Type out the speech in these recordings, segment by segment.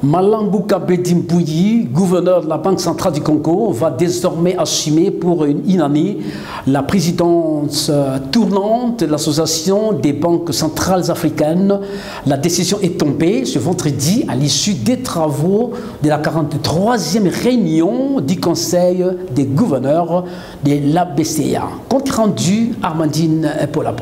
Malangou Kabedi Mbouyi, gouverneur de la Banque centrale du Congo, va désormais assumer pour une année la présidence tournante de l'Association des banques centrales africaines. La décision est tombée ce vendredi à l'issue des travaux de la 43e réunion du Conseil des gouverneurs de la BCA. Compte rendu, Armandine Pola.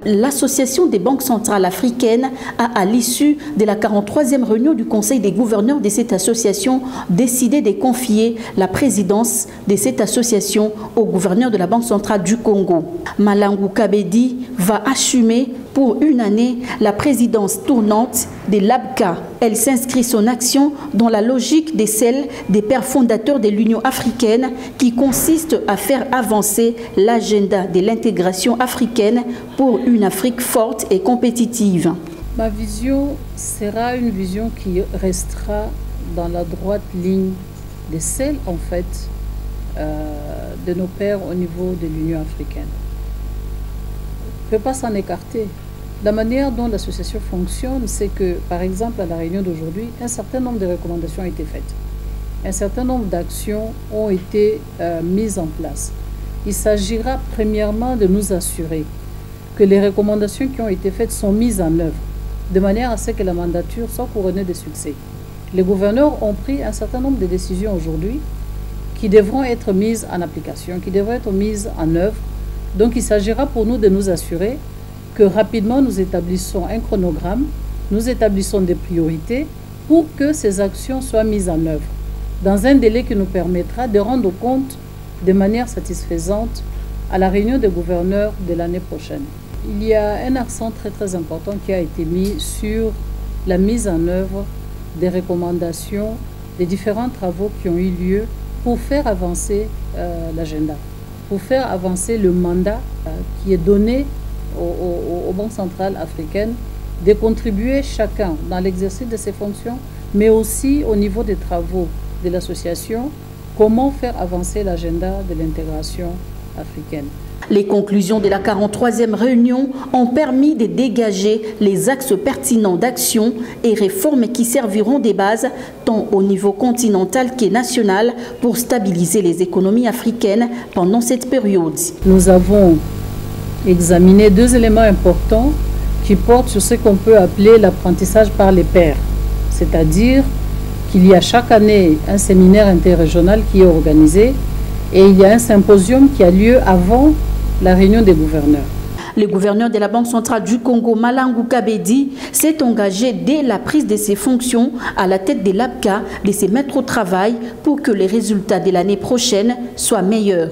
L'Association des banques centrales africaines a, à l'issue de la 43e réunion du Conseil des gouverneurs de cette association, décidé de confier la présidence de cette association au gouverneur de la Banque centrale du Congo. Malangou Kabedi va assumer pour une année la présidence tournante de l'ABCA. Elle s'inscrit son action dans la logique de celle des pères fondateurs de l'Union africaine qui consiste à faire avancer l'agenda de l'intégration africaine pour une Afrique forte et compétitive. Ma vision sera une vision qui restera dans la droite ligne de celle en fait de nos pères au niveau de l'Union africaine. On ne peut pas s'en écarter. La manière dont l'association fonctionne, c'est que, par exemple, à la réunion d'aujourd'hui, un certain nombre de recommandations ont été faites. Un certain nombre d'actions ont été mises en place. Il s'agira premièrement de nous assurer que les recommandations qui ont été faites sont mises en œuvre, de manière à ce que la mandature soit couronnée de succès. Les gouverneurs ont pris un certain nombre de décisions aujourd'hui qui devront être mises en application, qui devront être mises en œuvre. Donc il s'agira pour nous de nous assurer que rapidement nous établissons un chronogramme, nous établissons des priorités pour que ces actions soient mises en œuvre dans un délai qui nous permettra de rendre compte de manière satisfaisante à la réunion des gouverneurs de l'année prochaine. Il y a un accent très important qui a été mis sur la mise en œuvre des recommandations, des différents travaux qui ont eu lieu pour faire avancer l'agenda, pour faire avancer le mandat qui est donné aux banques centrales africaines de contribuer chacun dans l'exercice de ses fonctions, mais aussi au niveau des travaux de l'association, comment faire avancer l'agenda de l'intégration africaine. Les conclusions de la 43e réunion ont permis de dégager les axes pertinents d'action et réformes qui serviront des bases tant au niveau continental que national pour stabiliser les économies africaines pendant cette période. Nous avons examiner deux éléments importants qui portent sur ce qu'on peut appeler l'apprentissage par les pairs. C'est-à-dire qu'il y a chaque année un séminaire interrégional qui est organisé et il y a un symposium qui a lieu avant la réunion des gouverneurs. Le gouverneur de la Banque centrale du Congo, Malangou Kabedi, s'est engagé dès la prise de ses fonctions à la tête de l'ABCA de se mettre au travail pour que les résultats de l'année prochaine soient meilleurs.